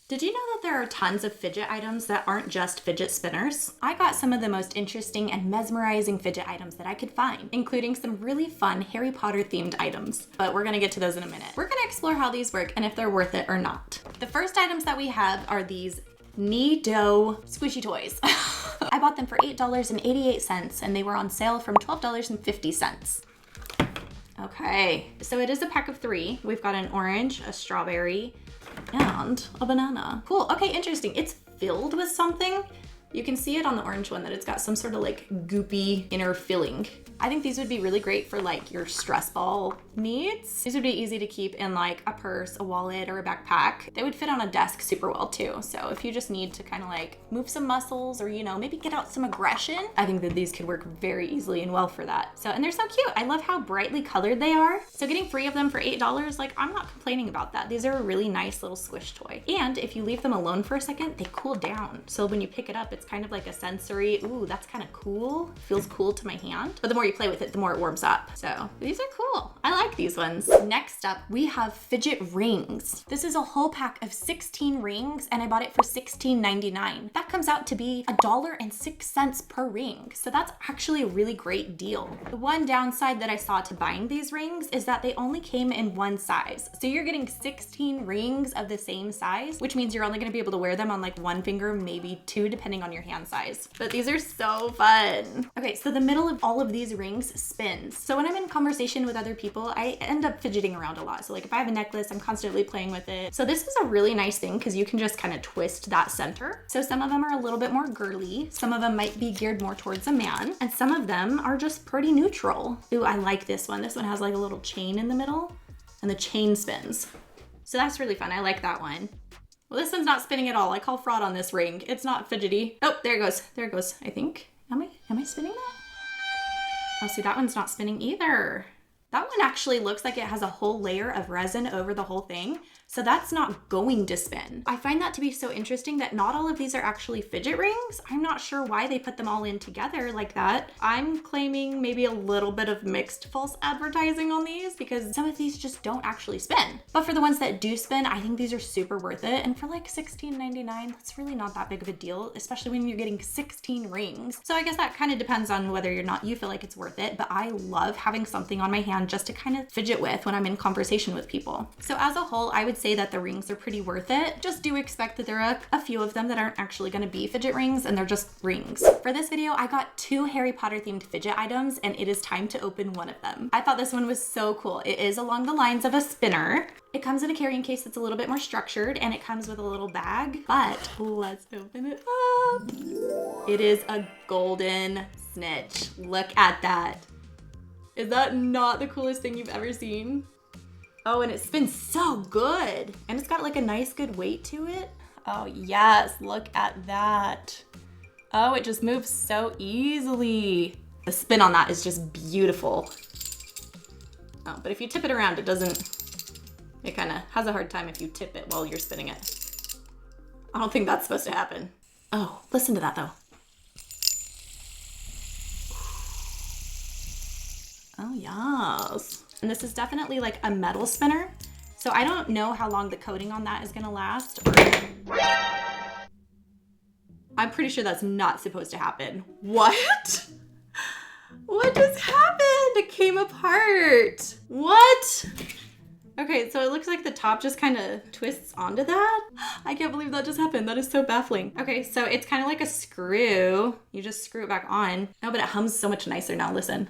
Did you know that there are tons of fidget items that aren't just fidget spinners? I got some of the most interesting and mesmerizing fidget items that I could find, including some really fun Harry Potter themed items. But we're gonna get to those in a minute. We're gonna explore how these work and if they're worth it or not. The first items that we have are these knee-dough squishy toys. I bought them for $8.88 and they were on sale from $12.50. Okay, so it is a pack of 3. We've got an orange, a strawberry, and a banana. Cool, okay, interesting. It's filled with something. You can see it on the orange one that it's got some sort of like goopy inner filling. I think these would be really great for like your stress ball needs. These would be easy to keep in like a purse, a wallet, or a backpack. They would fit on a desk super well too. So if you just need to kind of like move some muscles or, you know, maybe get out some aggression, I think that these could work very easily and well for that. So, and they're so cute. I love how brightly colored they are. So getting 3 of them for $8, like I'm not complaining about that. These are a really nice little squish toy. And if you leave them alone for a second, they cool down. So when you pick it up, it's kind of like a sensory, ooh, that's kind of cool. Feels cool to my hand. But the more you play with it, the more it warms up. So these are cool. I like these ones. Next up, we have fidget rings. This is a whole pack of 16 rings and I bought it for $16.99. That comes out to be $1.06 per ring. So that's actually a really great deal. The one downside that I saw to buying these rings is that they only came in one size. So you're getting 16 rings of the same size, which means you're only gonna be able to wear them on like 1 finger, maybe 2, depending on your hand size. But these are so fun. Okay, so the middle of all of these rings spins. So when I'm in conversation with other people, I end up fidgeting around a lot. So like if I have a necklace, I'm constantly playing with it. So this is a really nice thing because you can just kind of twist that center. So some of them are a little bit more girly. Some of them might be geared more towards a man. And some of them are just pretty neutral. Ooh, I like this one. This one has like a little chain in the middle and the chain spins. So that's really fun. I like that one. Well, this one's not spinning at all. I call fraud on this ring. It's not fidgety. Oh, there it goes. There it goes, I think. Am I spinning that? Oh, see, that one's not spinning either. That one actually looks like it has a whole layer of resin over the whole thing. So that's not going to spin. I find that to be so interesting that not all of these are actually fidget rings. I'm not sure why they put them all in together like that. I'm claiming maybe a little bit of mixed false advertising on these because some of these just don't actually spin. But for the ones that do spin, I think these are super worth it. And for like $16.99, that's really not that big of a deal, especially when you're getting 16 rings. So I guess that kind of depends on whether or not you feel like it's worth it. But I love having something on my hand just to kind of fidget with when I'm in conversation with people. So as a whole, I would say that the rings are pretty worth it. Just do expect that there are a few of them that aren't actually going to be fidget rings and they're just rings. For this video, I got 2 Harry Potter themed fidget items and it is time to open one of them. I thought this one was so cool. It is along the lines of a spinner. It comes in a carrying case that's a little bit more structured and it comes with a little bag, but let's open it up. It is a golden snitch. Look at that. Is that not the coolest thing you've ever seen? Oh, and it spins so good. And it's got like a nice good weight to it. Oh yes, look at that. Oh, it just moves so easily. The spin on that is just beautiful. Oh, but if you tip it around, it kind of has a hard time if you tip it while you're spinning it. I don't think that's supposed to happen. Oh, listen to that though. Oh yes. And this is definitely like a metal spinner. So I don't know how long the coating on that is gonna last. I'm pretty sure that's not supposed to happen. What? What just happened? It came apart. What? Okay, so it looks like the top just kind of twists onto that. I can't believe that just happened. That is so baffling. Okay, so it's kind of like a screw. You just screw it back on. Oh, but it hums so much nicer now, listen.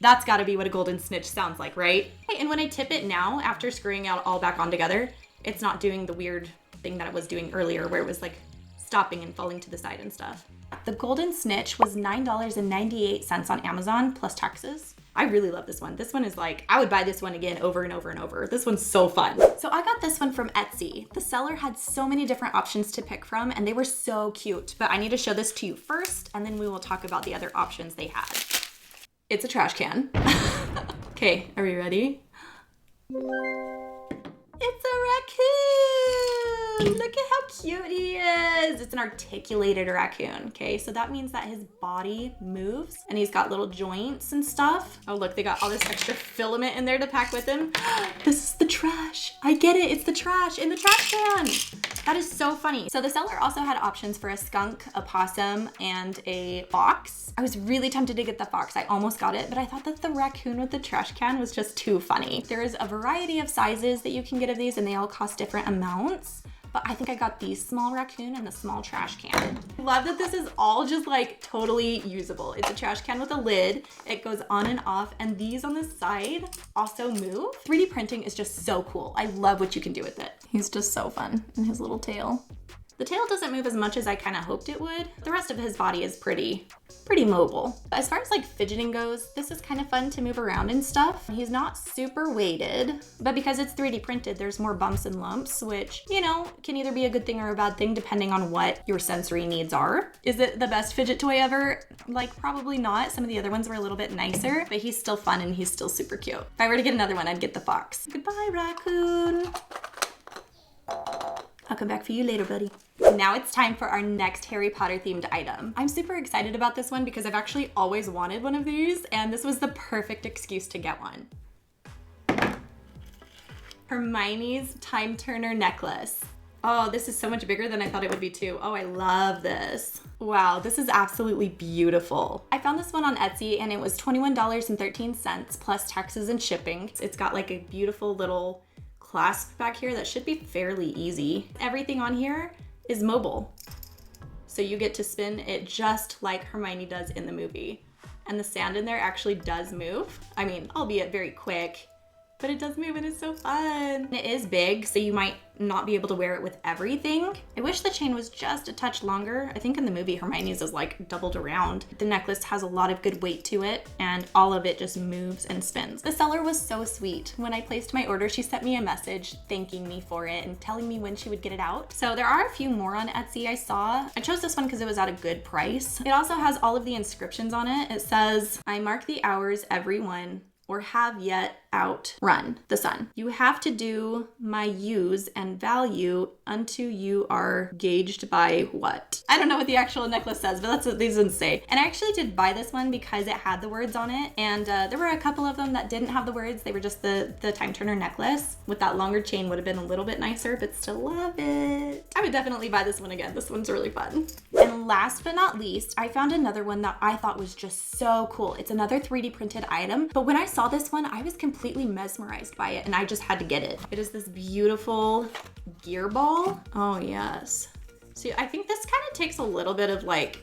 That's gotta be what a golden snitch sounds like, right? And when I tip it now, after screwing it all back on together, it's not doing the weird thing that it was doing earlier where it was like stopping and falling to the side and stuff. The golden snitch was $9.98 on Amazon plus taxes. I really love this one. This one is like, I would buy this one again over and over and over. This one's so fun. So I got this one from Etsy. The seller had so many different options to pick from and they were so cute. But I need to show this to you first and then we will talk about the other options they had. It's a trash can. Okay, are we ready? It's a raccoon! Look at how cute he is. It's an articulated raccoon, okay? So that means that his body moves and he's got little joints and stuff. Oh, look, they got all this extra filament in there to pack with him. This is the trash. I get it, it's the trash in the trash can. That is so funny. So the seller also had options for a skunk, a possum, and a fox. I was really tempted to get the fox. I almost got it, but I thought that the raccoon with the trash can was just too funny. There is a variety of sizes that you can get of these and they all cost different amounts. But I think I got the small raccoon and the small trash can. I love that this is all just like totally usable. It's a trash can with a lid. It goes on and off, and these on the side also move. 3D printing is just so cool. I love what you can do with it. He's just so fun in his little tail. The tail doesn't move as much as I kind of hoped it would. The rest of his body is pretty mobile. As far as like fidgeting goes, this is kind of fun to move around and stuff. He's not super weighted, but because it's 3D printed, there's more bumps and lumps, which, you know, can either be a good thing or a bad thing depending on what your sensory needs are. Is it the best fidget toy ever? Like, probably not. Some of the other ones were a little bit nicer, but he's still fun and he's still super cute. If I were to get another one, I'd get the fox. Goodbye, raccoon. I'll come back for you later, buddy. Now it's time for our next Harry Potter themed item. I'm super excited about this one because I've actually always wanted one of these, and this was the perfect excuse to get one. Hermione's Time Turner necklace. Oh, this is so much bigger than I thought it would be too. Oh, I love this. Wow, this is absolutely beautiful. I found this one on Etsy and it was $21.13 plus taxes and shipping. It's got like a beautiful little clasp back here that should be fairly easy. Everything on here is mobile. So you get to spin it just like Hermione does in the movie. And the sand in there actually does move. I mean, albeit very quick, but it does move and it's so fun. It is big, so you might not be able to wear it with everything. I wish the chain was just a touch longer. I think in the movie, Hermione's is like doubled around. The necklace has a lot of good weight to it and all of it just moves and spins. The seller was so sweet. When I placed my order, she sent me a message thanking me for it and telling me when she would get it out. So there are a few more on Etsy I saw. I chose this one because it was at a good price. It also has all of the inscriptions on it. It says, I mark the hours every one or have yet outrun the sun. You have to do my use and value unto you are gauged by what? I don't know what the actual necklace says, but that's what these ones say. And I actually did buy this one because it had the words on it. And there were a couple of them that didn't have the words. They were just the Time Turner necklace. With that longer chain would have been a little bit nicer, but still love it. I would definitely buy this one again. This one's really fun. And last but not least, I found another one that I thought was just so cool. It's another 3D printed item, but when I saw this one, I was completely mesmerized by it and I just had to get it. It is this beautiful gear ball. Oh yes. See, I think this kind of takes a little bit of like,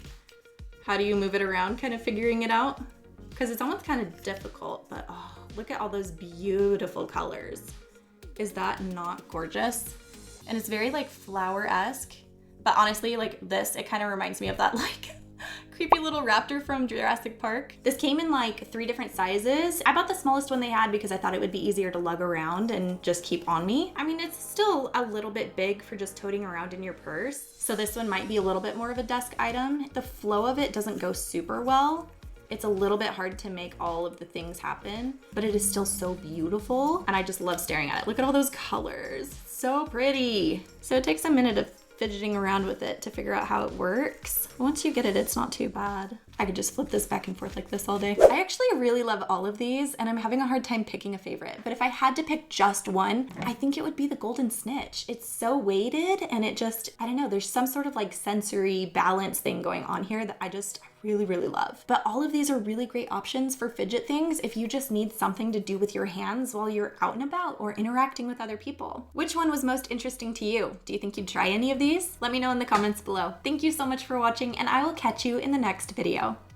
how do you move it around, kind of figuring it out? Because it's almost kind of difficult, but oh, look at all those beautiful colors. Is that not gorgeous? And it's very like flower-esque, but honestly, like this, it kind of reminds me of that like creepy little raptor from Jurassic Park. This came in like 3 different sizes. I bought the smallest one they had because I thought it would be easier to lug around and just keep on me. I mean, it's still a little bit big for just toting around in your purse. So this one might be a little bit more of a desk item. The flow of it doesn't go super well. It's a little bit hard to make all of the things happen, but it is still so beautiful. And I just love staring at it. Look at all those colors. So pretty. So it takes a minute of fidgeting around with it to figure out how it works. Once you get it, it's not too bad. I could just flip this back and forth like this all day. I actually really love all of these and I'm having a hard time picking a favorite, but if I had to pick just one, I think it would be the golden snitch. It's so weighted and it just, I don't know, there's some sort of like sensory balance thing going on here that I really, really love. But all of these are really great options for fidget things if you just need something to do with your hands while you're out and about or interacting with other people. Which one was most interesting to you? Do you think you'd try any of these? Let me know in the comments below. Thank you so much for watching and I will catch you in the next video.